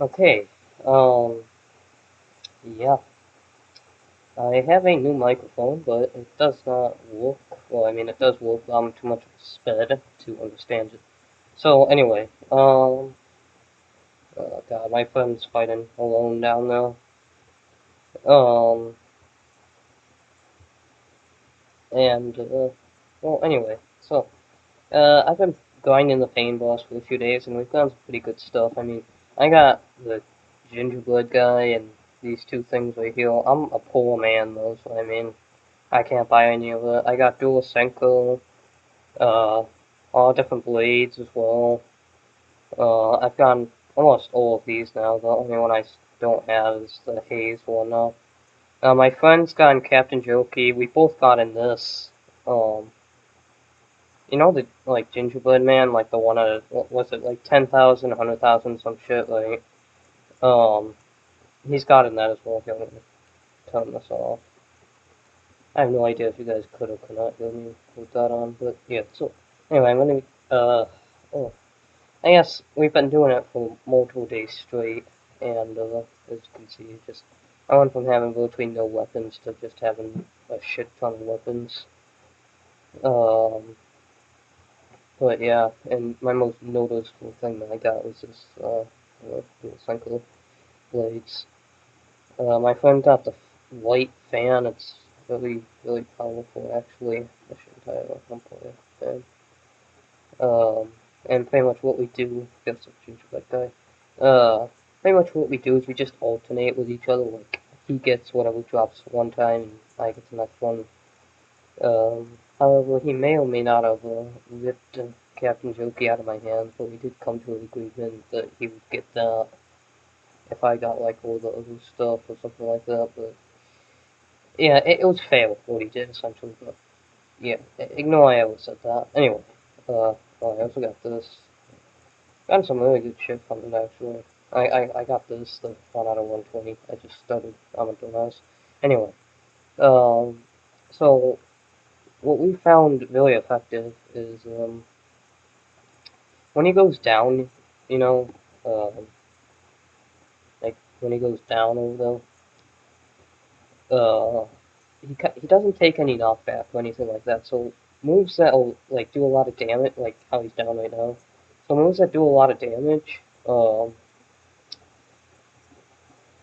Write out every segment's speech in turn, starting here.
Okay, yeah, I have a new microphone, but it does not work. Well, I mean, it does work, but I'm too much of a sped to understand it. So, anyway, God, my friend's fighting alone down there. Um, well, anyway, so, I've been grinding the pain boss for a few days, and we've done some pretty good stuff. I mean, I got the gingerbread guy and these two things right here. I'm a poor man, though, so I mean, I can't buy any of it. I got dual Senko, uh, all different blades as well. I've gotten almost all of these now. The only one I don't have is the Haze one now. My friend's gotten Captain Jokey. We both got in this. Um, you know the like gingerbread man, like the one at what was it like 10,000, 100,000, some shit, like um, he's got in that as well. If you want to turn this off. I have no idea if you guys could or could not hear me with that on, but yeah. So anyway, I'm gonna oh, I guess we've been doing it for multiple days straight, and as you can see, just I went from having virtually no weapons to just having a shit ton of weapons. Um, but yeah, and my most noticeable thing that I got was this cycle blades. My friend got the white fan. It's really, really powerful, actually. I shouldn't have a play fan. And pretty much what we do, just a gingerbread guy. Pretty much what we do is we just alternate with each other. Like he gets whatever drops one time, and I get the next one. However, he may or may not have ripped Captain Jokey out of my hands, but we did come to an agreement that he would get that if I got like all the other stuff or something like that. But yeah, it was fair what he did essentially. But yeah, ignore I ever said that. Anyway, oh, I also got this. Got some really good shit from it actually. I got this, the 1 out of 120. I just started on a dumbass. Anyway, um, so what we found really effective is when he goes down, you know, um, like when he goes down over there, he doesn't take any knockback or anything like that. So moves that will like do a lot of damage, like how he's down right now. So moves that do a lot of damage,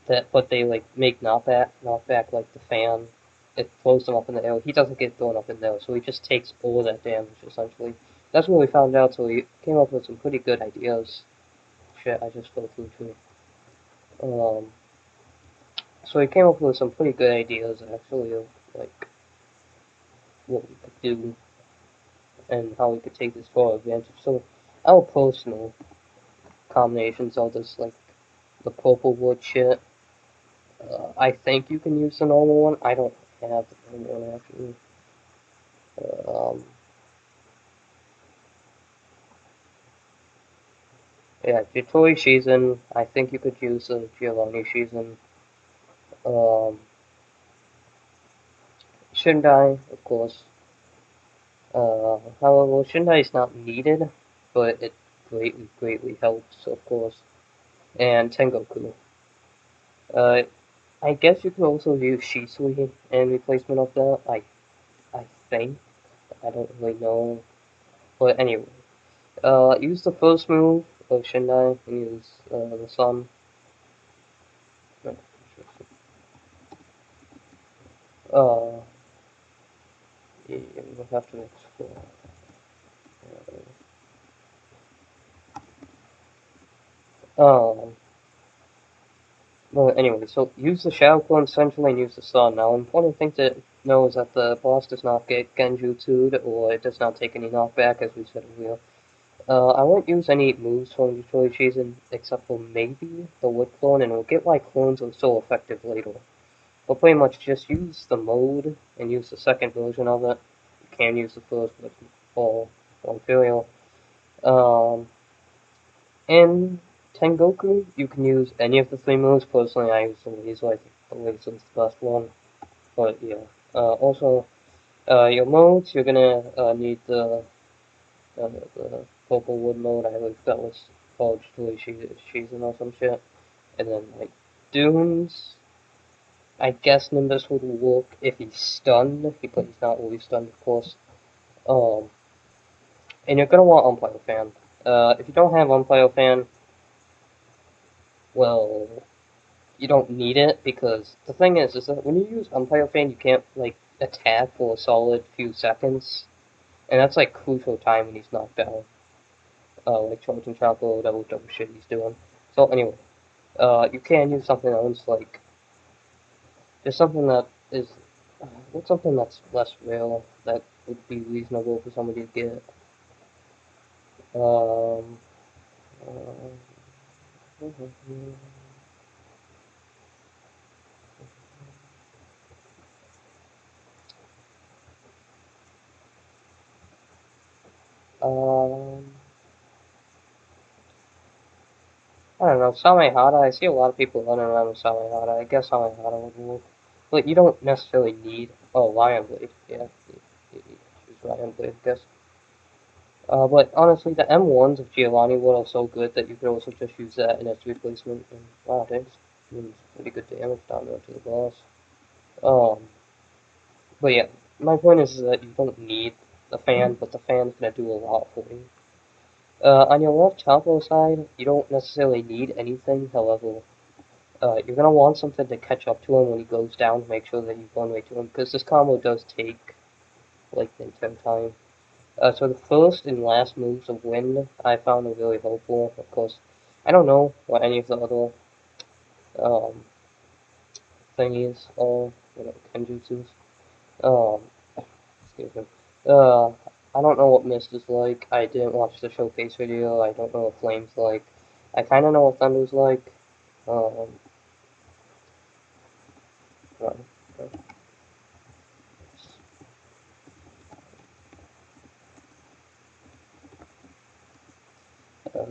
that but they like make knockback like the fan. It throws him up in the air. He doesn't get thrown up in there, so he just takes all that damage essentially. That's what we found out. So we came up with some pretty good ideas. Shit, I just fell through too. Um, so we came up with some pretty good ideas actually of like what we could do and how we could take this full advantage. So our personal combinations are this like the purple wood shit. I think you can use the normal one. I don't have the normal one actually. Um, yeah, Vittori Shizen. I think you could use the Giovanni Shizen. Um, Shindai, of course. However, Shindai is not needed, but it greatly helps, of course. And Tengoku. Uh, I guess you could also use Shisui in replacement of that. I think. I don't really know. But anyway, use the first move of Shindai and use the Sun. Uh, yeah, we'll have to explore. Um, well, anyway, so use the Shadow Clone essentially and use the Sun. Now, important thing to know is that the boss does not get Genjutsu'd or it does not take any knockback, as we said earlier. I won't use any moves from Detroit Season except for maybe the Wood Clone, and we'll get why clones are so effective later. But pretty much just use the mode and use the second version of it. You can use the first, but it's all inferior. Um, in Tengoku, you can use any of the three moves. Personally, I use the laser. I think the laser is the best one. But yeah. Also, your modes, you're gonna need the purple wood mode. I believe that was called Julie Season or some shit. And then, like, Dunes, I guess Nimbus would work if he's stunned, because he's not always stunned, of course. Um, and you're gonna want Umpire Fan. If you don't have Umpire Fan, well, you don't need it, because the thing is that when you use Umpire Fan, you can't, like, attack for a solid few seconds. And that's, like, crucial time when he's knocked down. Like charging Choco, whatever dumb shit he's doing. So anyway, you can use something else, like, just something that is, what's something that's less real, that would be reasonable for somebody to get? Um, um, I don't know, Samehada, I see a lot of people running around with Samehada. I guess Samehada would work. But you don't necessarily need, oh, Lion Blade, yeah, you choose Lion Blade, I guess. But honestly, the M1s of Giovanni Wood are so good that you could also just use that in its replacement. And wow, thanks. Means pretty good damage down there to the boss. Um, but yeah, my point is that you don't need the fan, but the fan's gonna do a lot for you. On your left Taco side, you don't necessarily need anything. However, you're gonna want something to catch up to him when he goes down to make sure that you run right to him, because this combo does take like the entire time. So the first and last moves of Wind I found are really helpful. Of course, I don't know what any of the other um, thingies are, Kenjutsus. Um, excuse me. Uh, I don't know what Mist is like. I didn't watch the showcase video. I don't know what Flame's like. I kind of know what Thunder's like. Um, uh,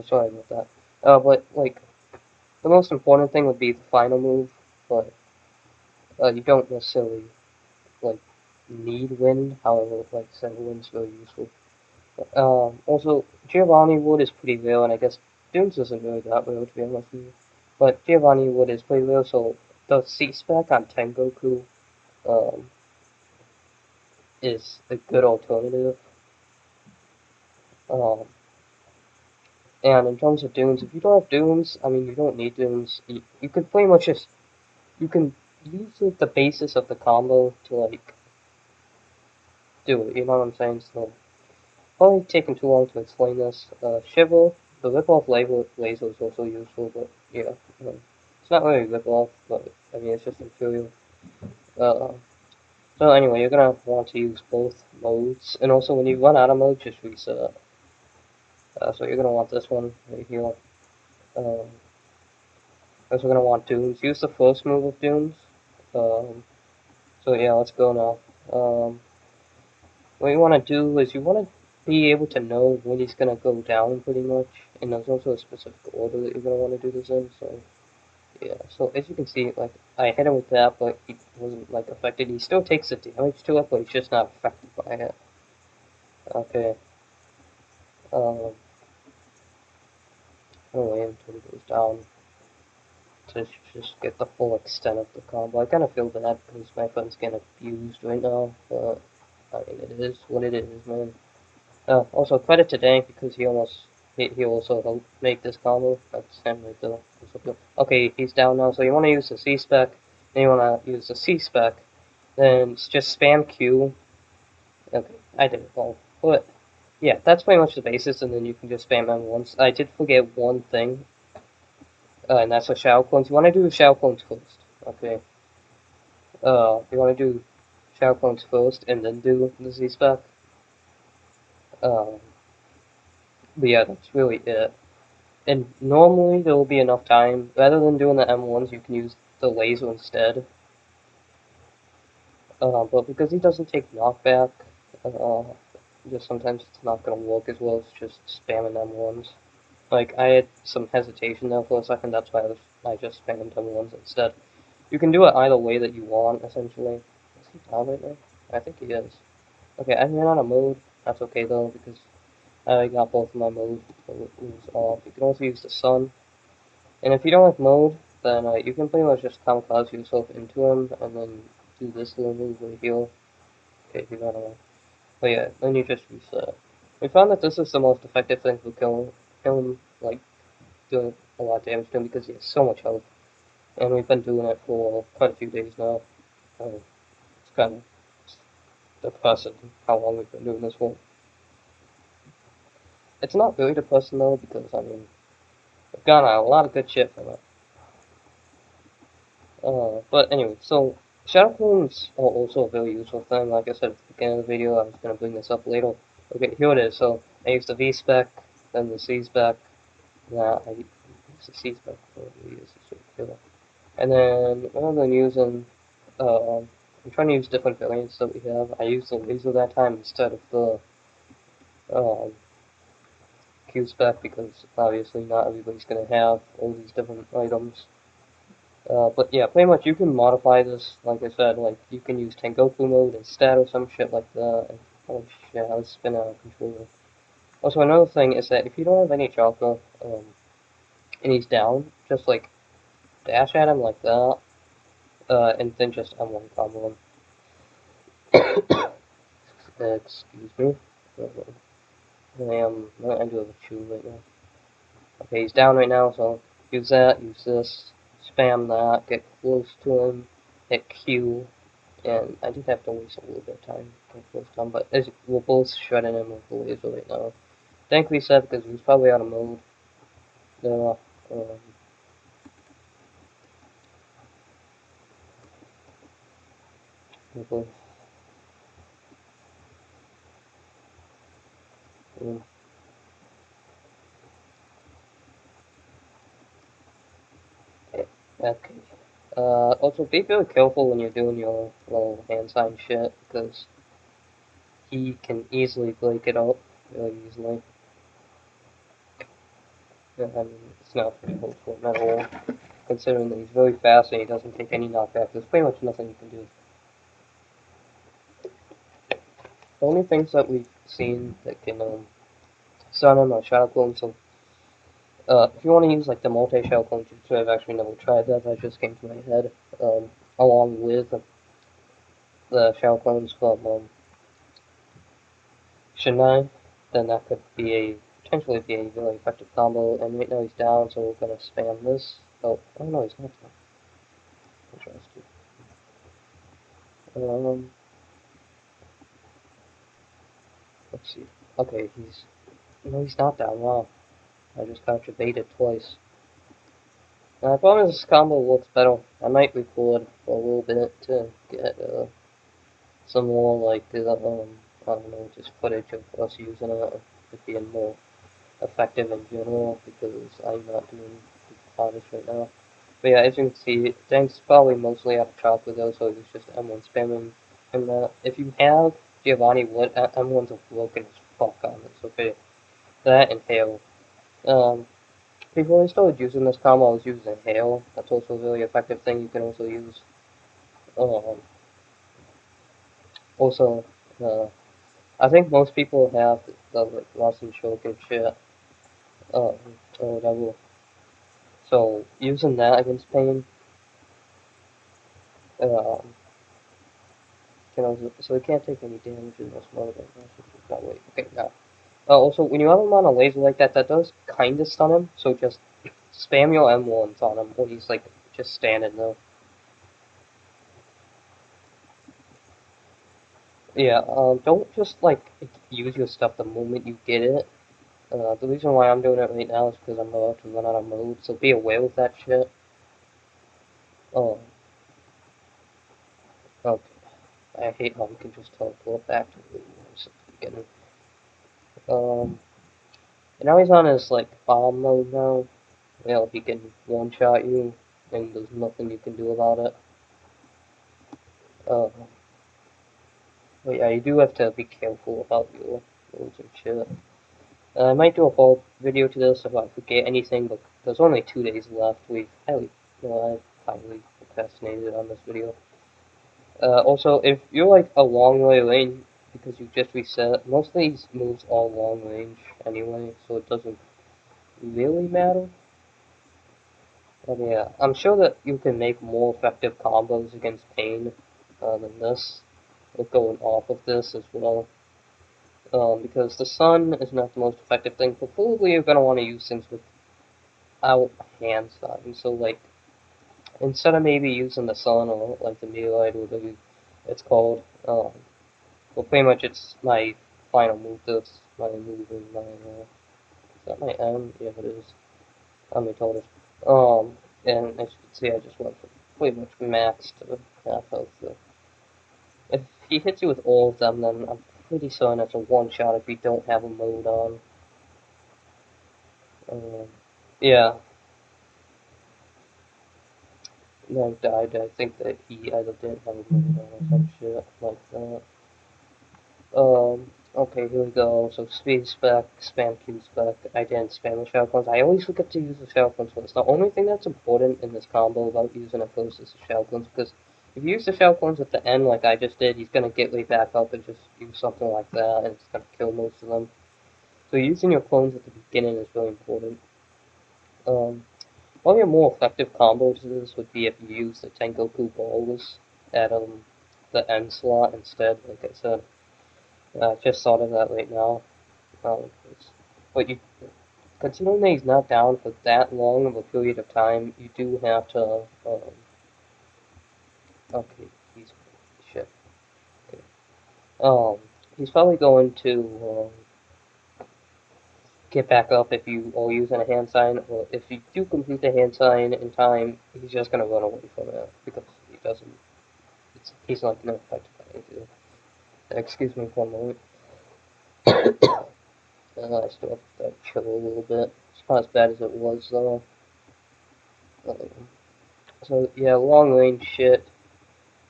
sorry about that. But like the most important thing would be the final move, but you don't necessarily like need wind. However, like I said, wind's very useful. Also, Giovanni Wood is pretty rare, and I guess Dunes isn't really that rare to be honest with you. But Giovanni Wood is pretty rare, so the C-Spec on Tengoku um, is a good alternative. Um, and in terms of Dunes, if you don't have Dunes, I mean, you don't need Dunes. You can pretty much just, you can use like, the basis of the combo to like do it, you know what I'm saying? So probably taking too long to explain this. Shiver, the rip-off laser is also useful, but yeah, it's not really rip-off, but I mean, it's just inferior. Uh, so anyway, you're gonna want to use both modes, and also when you run out of mode, just reset. So you're gonna want this one right here. Um, also gonna want Dunes. Use the first move of Dunes. Um, so yeah, let's go now. What you want to do is you want to be able to know when he's going to go down pretty much, and there's also a specific order that you're going to want to do this in, so yeah. So as you can see, like, I hit him with that, but he wasn't, like, affected. He still takes the damage to it, but he's just not affected by it. Okay, um, I'm gonna wait until he goes down to just get the full extent of the combo. I kind of feel bad because my friend's getting abused right now, but, I mean, it is what it is, man. Also credit to Dank because he also helped make this combo. That's him right there. Okay, he's down now, so you want to use the C spec, then you want to use the C spec, then just spam Q. Okay, I did it wrong, but yeah, that's pretty much the basis, and then you can just spam M once. I did forget one thing, and that's the Shadow Clones. You want to do the Shadow Clones first, okay? You want to do Shadow Clones first, and then do the Z spec. Um, but yeah, that's really it. And normally there will be enough time. Rather than doing the M1s, you can use the laser instead. But because he doesn't take knockback, uh, just sometimes it's not going to work as well as just spamming M1s. Like, I had some hesitation there for a second, that's why I just spammed M1s instead. You can do it either way that you want, essentially. Is he down right now? I think he is. Okay, I ran out of mode. That's okay though, because I got both of my modes off. You can also use the sun. And if you don't have mode, then you can pretty much just kamikaze yourself into him, and then do this little move right here. Okay, you gotta. But yeah, then you just reset. We found that this is the most effective thing for killing like, doing a lot of damage to him because he has so much health. And we've been doing it for quite a few days now. It's kind of depressing how long we've been doing this for. It's not really depressing though, because I mean, we've gotten a lot of good shit from it. But anyway, so shadow clones are also a very useful thing. Like I said at the beginning of the video, I was gonna bring this up later. Okay, here it is. So I used the V spec, then the C spec. Nah, I used the C spec before we used the killer. And then rather than using, I'm trying to use different variants that we have. I used the laser that time instead of the um, Q spec because obviously not everybody's gonna have all these different items. But yeah, pretty much you can modify this, like I said, like you can use Tengoku mode instead or some shit like that. And, oh shit, I was spinning out of control. Also, another thing is that if you don't have any chakra, and he's down, just like dash at him like that, and then just M1 combo him. Excuse me. I am not into a chew right now. Okay, he's down right now, so use that, use this, spam that, get close to him, hit Q, and I did have to waste a little bit of time getting close to him, but as we're both shredding him with the laser right now. Thank reset because he was probably out of mode. Um, okay. Okay. Also be very careful when you're doing your little hand sign shit, because he can easily break it up really easily. I mean, it's not difficult for him at all, considering that he's very fast and he doesn't take any knockback. There's pretty much nothing you can do. The only things that we've seen that can stun him are shadow clones, so if you want to use like the multi-shadow clone jutsu, I've actually never tried that, that just came to my head, along with the shadow clones from Shindo, then that could be potentially be a really effective combo, and right now he's down, so we're gonna spam this. Oh no, he's not down. Interesting. Let's see. Okay, no, he's not down. Wow, I just got you baited twice. Now, I promise this combo works better. I might record for a little bit to get some more like I don't know, just footage of us using it being more effective in general, because I'm not doing the hottest right now. But yeah, as you can see, Dank's probably mostly out of chop with those, so he's just M1 spamming. And if you have Giovanni Wood, M1's a broken as fuck on this, okay? That and Hail. Um, Before I started using this combo, I was using Hail. That's also a really effective thing you can also use. Um, also, I think most people have the like lost and choke and shit, or whatever. So using that against pain, um, can also, so he can't take any damage in this mode. That way, okay, now. Also, when you have him on a laser like that, that does kind of stun him. So just spam your M1s on him when he's like just standing there. Yeah, don't just like use your stuff the moment you get it. The reason why I'm doing it right now is because I'm about to run out of mode, so be aware of that shit. Um, okay. I hate how we can just teleport back to the beginning. Um, and now he's on his like bomb mode now. Well, he can one shot you, and there's nothing you can do about it. Uh, but yeah, you do have to be careful about your moves and shit. I might do a whole video to this if I forget anything, but there's only 2 days left. I've highly procrastinated on this video. Also, if you're like a long way range because you just reset, most of these moves are long range anyway, so it doesn't really matter. But yeah, I'm sure that you can make more effective combos against Pain than this, with going off of this as well. Because the sun is not the most effective thing. Preferably, you're gonna want to use things without hand signs. So like, instead of maybe using the sun or like the meteorite or whatever it's called, well, pretty much it's my final move. This my move in my is that my M? Yeah, it is. I'm told it. And as you can see, I just went from pretty much max to half health. So if he hits you with all of them, then I'm pretty certain it's a one shot if you don't have a mode on. Um, yeah, no, died. I think that he either didn't have a mode on or some shit like that. Okay, here we go. So speed spec, spam Q spec. I didn't spam the shotguns. I always forget to use the shotguns first. The only thing that's important in this combo about using it first is the shotguns, because if you use the shotguns at the end like I just did, he's gonna get way back up and just use something like that, and it's gonna kill most of them. So using your clones at the beginning is really important. One of your more effective combos to this would be if you use the Tengoku balls at the end slot instead, like I said. I just thought of that right now. Um, but you, considering that he's not down for that long of a period of time, you do have to. Okay, he's shit. Okay. He's probably going to get back up if you are using a hand sign, or if you do complete the hand sign in time, he's just gonna run away from it because he doesn't. He's not gonna affect anything. Excuse me for a moment. I still have to chill a little bit. It's not as bad as it was though. So yeah, long range shit.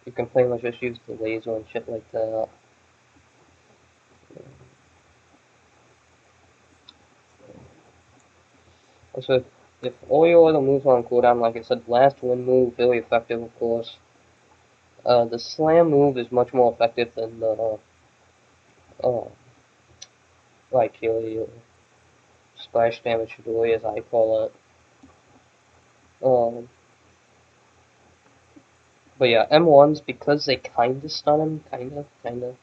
You can pretty much just use the laser and shit like that. Also, if all your other moves are on cooldown, like I said, last wind move, very effective of course. The slam move is much more effective than the uh, like your splash damage Shidori as I call it. Um, but yeah, M1s because they kinda stun him, kinda.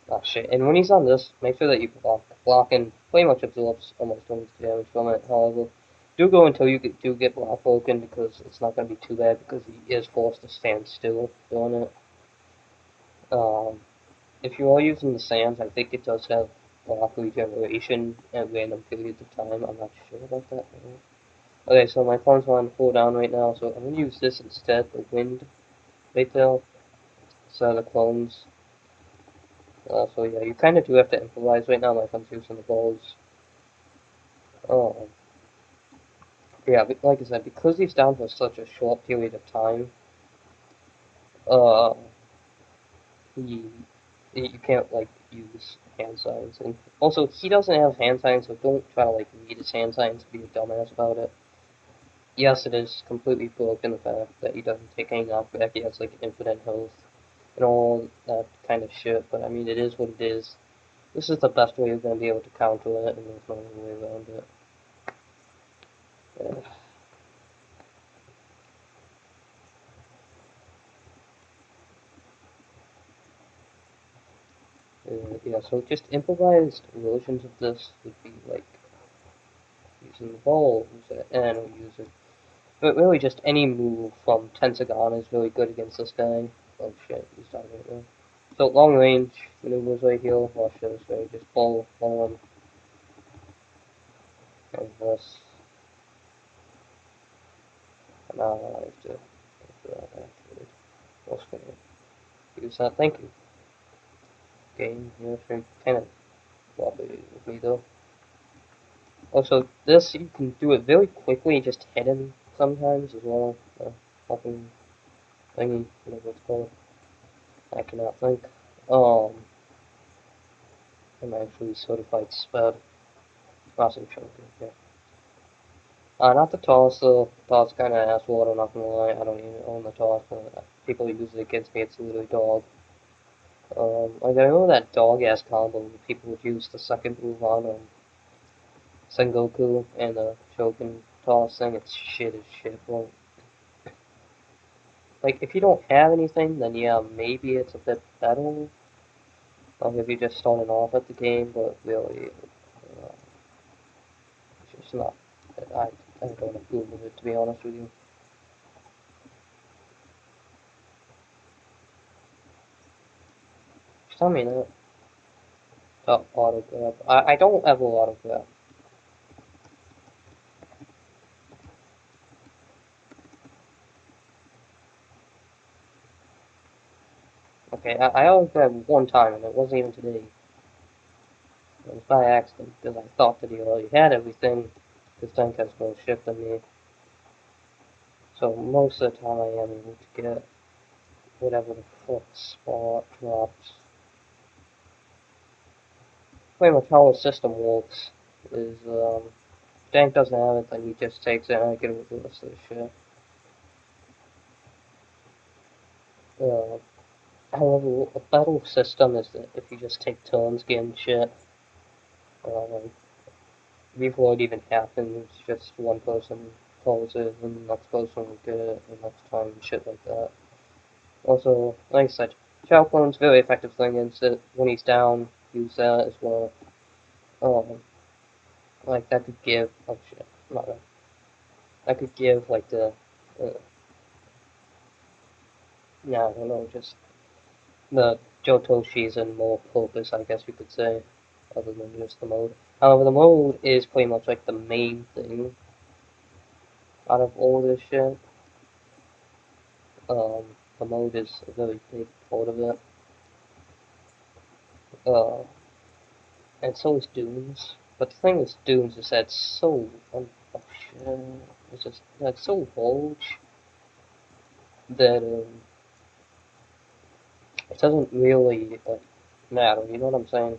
Oh shit! And when he's on this, make sure that you block. Blocking pretty much absorbs almost all the damage from it. However, do go until you do get block broken because it's not going to be too bad because he is forced to stand still doing it. If you are using the sands, I think it does have block regeneration at random periods of time. I'm not sure about that. Okay, so my phone's on cooldown right now, so I'm going to use this instead, the wind right there, instead of the clones. So yeah, you kind of do have to improvise right now. My phone's using the balls. Oh, yeah, but like I said, because he's down for such a short period of time, uh, he, you can't like use hand signs, and also he doesn't have hand signs, so don't try to like read his hand signs and be a dumbass about it. Yes, it is completely broken the fact that he doesn't take any knockback. He has like infinite health and all that kind of shit, but I mean, it is what it is. This is the best way you're gonna be able to counter it, and there's no other way around it. Yeah. Yeah, so just improvised versions of this would be like using the balls and using, but really just any move from Tensagon is really good against this guy. Oh shit, he's dying right now. So long range maneuvers right here, watch this, right? Just pull on and this. And now I have to activate. What's gonna use that? Thank you. Game, you're kind of wobbly with me though. Also, this you can do it very quickly, just hidden sometimes as well. Fucking thingy, whatever it's called. I cannot think. Um, I'm actually certified sped. Awesome choker, yeah. Not the toss though. Toss kind of asshole, I'm not gonna lie. I don't even own the toss. People use it against me, it's literally dog. Like I remember that dog ass combo where people would use the second move on Sengoku and the Shogun tallest thing, it's shit as shit. Well, like, if you don't have anything, then yeah, maybe it's a bit better. Like, if you're just starting off at the game, but really, it's just not. I, I don't approve of it, to be honest with you. Just tell me that. Oh, auto grab. I don't have a auto grab. Okay, I only grabbed one time, and it wasn't even today. It was by accident, because I thought that he already had everything. This tank has more shit than me. So most of the time I am able to get whatever the fuck spot drops. Pretty much how the system works is, tank doesn't have it, then he just takes it and I get it with the rest of the shit. Uh, However, a battle system is that if you just take turns getting shit, um, before it even happens, just one person calls it, and the next person will get it, and next time, shit like that. Also, like I said, Shao Clone's very effective thing is that when he's down, use that as well. Um, like that could give, oh shit, not right. That could give like yeah, I don't know, just the Jotoshis and more purpose, I guess you could say, other than just the mode. However, the mode is pretty much like the main thing out of all this shit. The mode is a very big part of it. Uh, and so is Dunes. But the thing with Dunes is that it's so, oh shit, it's just, like, so large that, it doesn't really, like, matter, you know what I'm saying?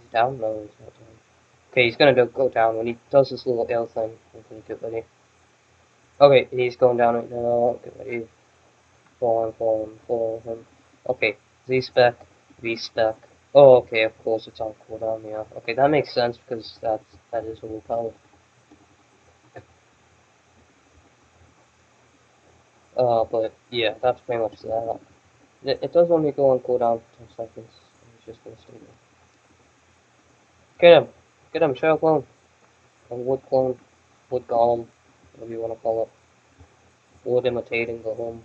He's down? No, he's not down. Okay, he's gonna go down when he does this little L thing. Okay, get ready. Okay, he's going down right now. Get ready. Fall on him. Okay, Z-spec, V-spec. Oh, okay, of course it's on cooldown, yeah. Okay, that makes sense because that is overpowered. But yeah, that's pretty much that. It does only go on cooldown for 10 seconds. It's just gonna stay there. Get him! Get him, Shadow Clone! Or Wood Clone. Wood Golem. Whatever you want to call it. Wood imitating Golem.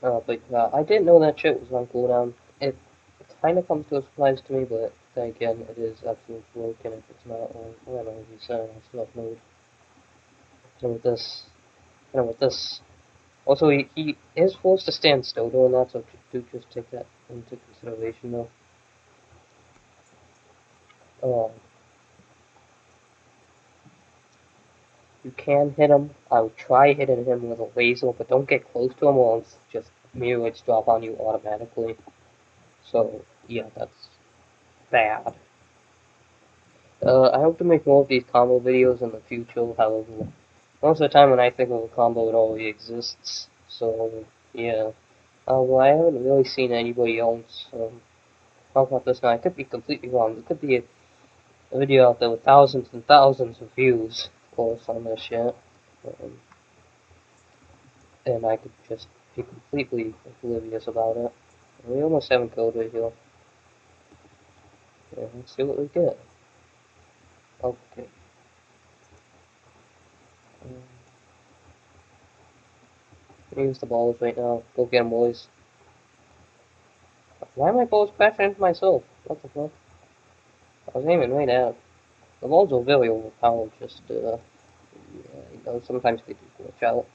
But I didn't know that shit was on cooldown. It kind of comes to a surprise to me, but then again, it is absolute broken if it's not on. I don't know what he's saying. I still have mode. And with this, with this. Also, he is forced to stand still doing that, so do just take that into consideration, though. Um, you can hit him. I would try hitting him with a laser, but don't get close to him or it's just mirrors drop on you automatically. So, yeah, that's bad. I hope to make more of these combo videos in the future, however, most of the time when I think of a combo, it already exists. So, yeah. Well, I haven't really seen anybody else talk about this now. I could be completely wrong. There could be a video out there with thousands and thousands of views, of course, on this shit. Um, and I could just be completely oblivious about it. We almost haven't killed it here. Yeah, let's see what we get. Okay. Use the balls right now. Go get 'em, boys. Why am I balls crashing into myself? What the fuck? I was aiming right at him. The balls are very overpowered, just, yeah, sometimes they do glitch out.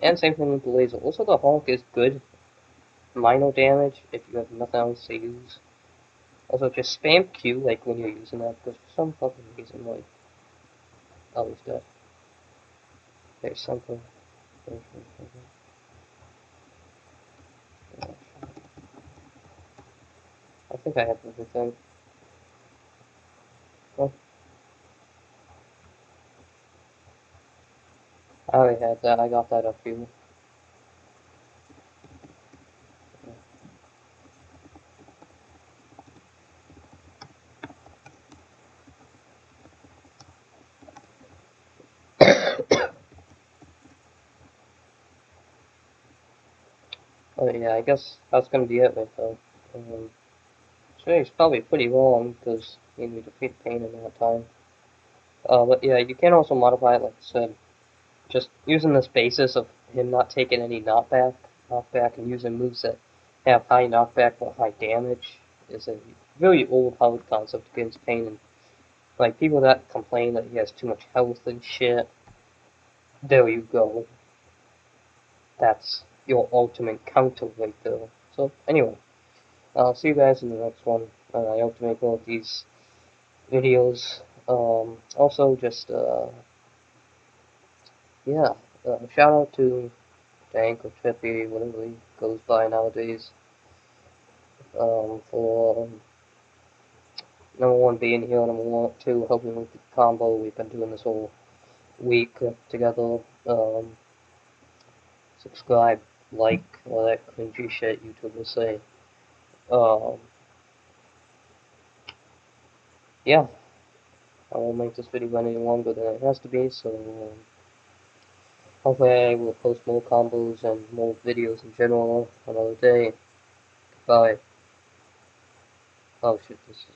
And same thing with the laser. Also, the Hulk is good minor damage if you have nothing else to use. Also, just spam Q, like, when you're using that, because for some fucking reason, like, oh, he's dead. There's something. I think I have everything. Oh, I already had that. I got that up here. Oh yeah, I guess that's gonna be it right though. This video's probably pretty long because we defeat pain in that time. But yeah, you can also modify it, like I said, just using this basis of him not taking any knockback and using moves that have high knockback but high damage is a really overpowered concept against pain. And like people that complain that he has too much health and shit, there you go. That's your ultimate counter right there. So anyway, I'll see you guys in the next one. I hope to make more of these videos. Also, just yeah, shout out to Dank or Trippy, whatever he goes by nowadays, for number one being here, number one, two helping with the combo. We've been doing this whole week together. Subscribe, like, all that cringy shit YouTubers say. Um, yeah, I won't make this video any longer than it has to be, so hopefully I will post more combos and more videos in general another day. Bye. Oh shit, this is